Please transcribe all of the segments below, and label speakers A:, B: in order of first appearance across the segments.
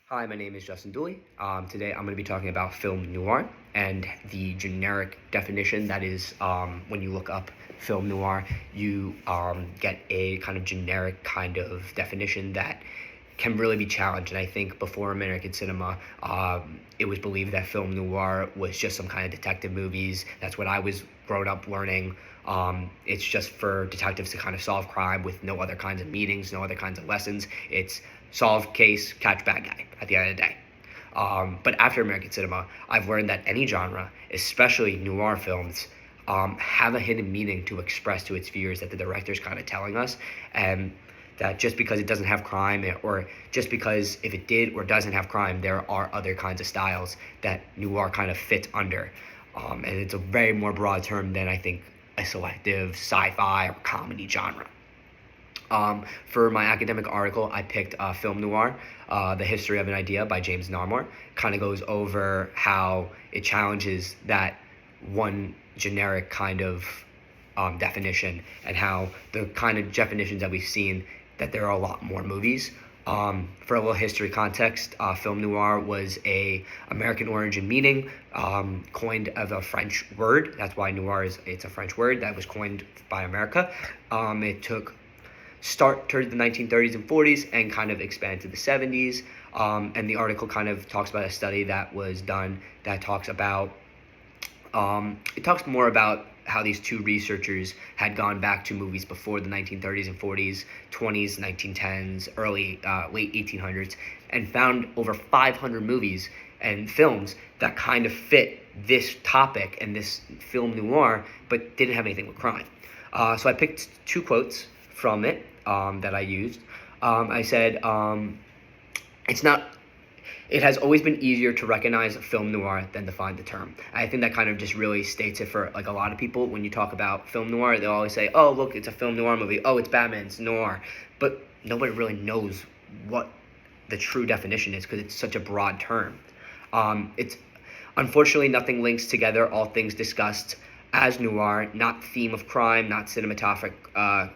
A: Hi, my name is Justin Dooley. Today I'm going to be talking about film noir and the generic definition that is when you look up film noir, you get a kind of generic kind of definition that can really be challenged. And I think before American cinema, it was believed that film noir was just some kind of detective movies. That's what I was grown up learning. It's just for detectives to kind of solve crime with no other kinds of meetings, no other kinds of lessons. It's solve case, catch bad guy at the end of the day. But after American cinema, I've learned that any genre, especially noir films, have a hidden meaning to express to its viewers that the director's kind of telling us, and that just because it doesn't have crime, or just because if it did or doesn't have crime, there are other kinds of styles that noir kind of fits under. And it's a very more broad term than I think a selective sci-fi or comedy genre. For my academic article, I picked Film Noir, The History of an Idea by James Narmore. Kind of goes over how it challenges that one generic kind of definition, and how the kind of definitions that we've seen, that there are a lot more movies. For a little history context, film noir was a American origin meaning, coined as a French word. That's why noir it's a French word that was coined by America. It took start to the 1930s and 40s and kind of expand to the 70s. And the article kind of talks about a study that was done that talks about, it talks more about how these two researchers had gone back to movies before the 1930s and 40s, 20s, 1910s, late 1800s, and found over 500 movies and films that kind of fit this topic and this film noir, but didn't have anything with crime. So I picked two quotes from it that I used. I said, it's not, it has always been easier to recognize film noir than to find the term. I think that kind of just really states it for like a lot of people. When you talk about film noir, they'll always say, oh, look, it's a film noir movie. Oh, it's Batman, it's noir. But nobody really knows what the true definition is because it's such a broad term. It's unfortunately nothing links together all things discussed as noir, not theme of crime, not cinematographic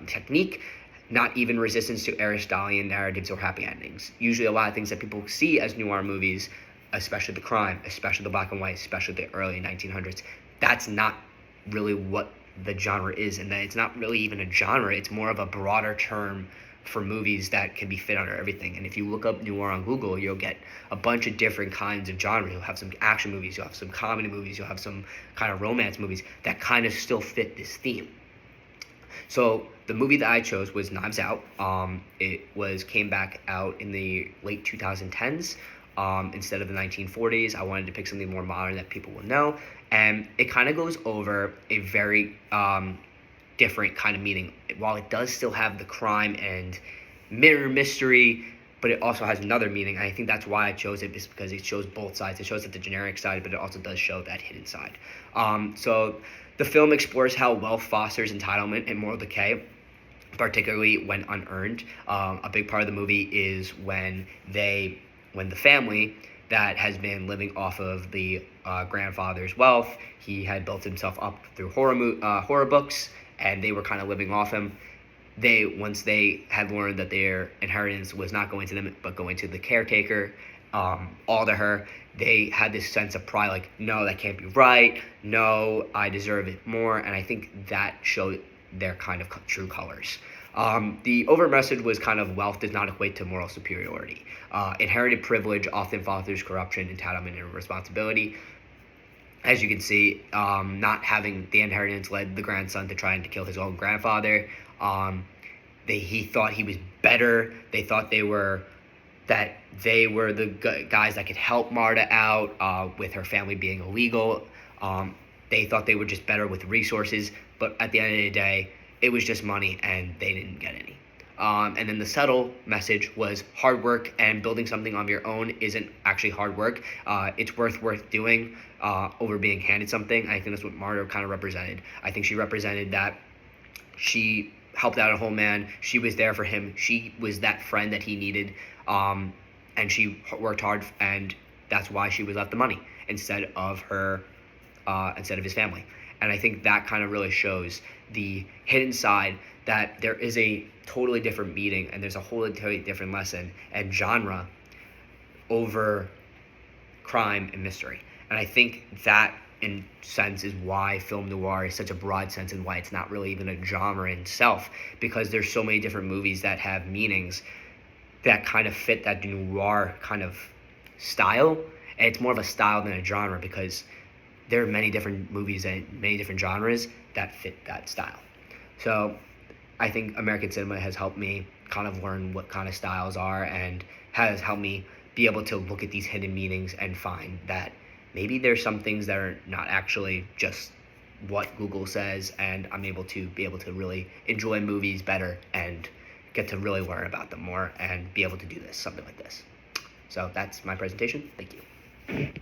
A: technique, not even resistance to Aristotelian narratives or happy endings. Usually a lot of things that people see as noir movies, especially the crime, especially the black and white, especially the early 1900s, that's not really what the genre is, and that it's not really even a genre. It's more of a broader term for movies that can be fit under everything. And if you look up noir on Google, you'll get a bunch of different kinds of genres. You'll have some action movies, you'll have some comedy movies, you'll have some kind of romance movies that kind of still fit this theme. So the movie that I chose was Knives Out. It came back out in the late 2010s. Instead of the 1940s, I wanted to pick something more modern that people will know. And it kind of goes over a very different kind of meaning. While it does still have the crime and mirror mystery, but it also has another meaning. And I think that's why I chose it, is because it shows both sides. It shows the generic side, but it also does show that hidden side. So the film explores how wealth fosters entitlement and moral decay, particularly when unearned. A big part of the movie is when the family that has been living off of the grandfather's wealth, he had built himself up through horror books, and they were kind of living off him. Once they had learned that their inheritance was not going to them but going to the caretaker, all to her, they had this sense of pride, like, no, that can't be right, no, I deserve it more. And I think that showed their kind of true colors. The overt message was kind of wealth does not equate to moral superiority. Inherited privilege often fosters corruption, entitlement, and responsibility. As you can see, not having the inheritance led the grandson to trying to kill his own grandfather. He thought he was better. They thought they were the guys that could help Marta out with her family being illegal. They thought they were just better with resources, but at the end of the day, it was just money, and they didn't get any. And then the subtle message was hard work and building something on your own isn't actually hard work. It's worth doing over being handed something. I think that's what Marta kind of represented. I think she represented that she helped out a whole man. She was there for him. She was that friend that he needed. And she worked hard, and that's why she was left the money instead of his family. And I think that kind of really shows the hidden side, that there is a totally different meaning and there's a whole totally different lesson, and genre over crime and mystery. And I think that, in sense, is why film noir is such a broad sense and why it's not really even a genre in itself, because there's so many different movies that have meanings that kind of fit that noir kind of style. And it's more of a style than a genre, because there are many different movies and many different genres that fit that style. So I think American cinema has helped me kind of learn what kind of styles are, and has helped me be able to look at these hidden meanings and find that maybe there's some things that are not actually just what Google says, and I'm able to really enjoy movies better and get to really learn about them more and be able to do something like this. So that's my presentation. Thank you.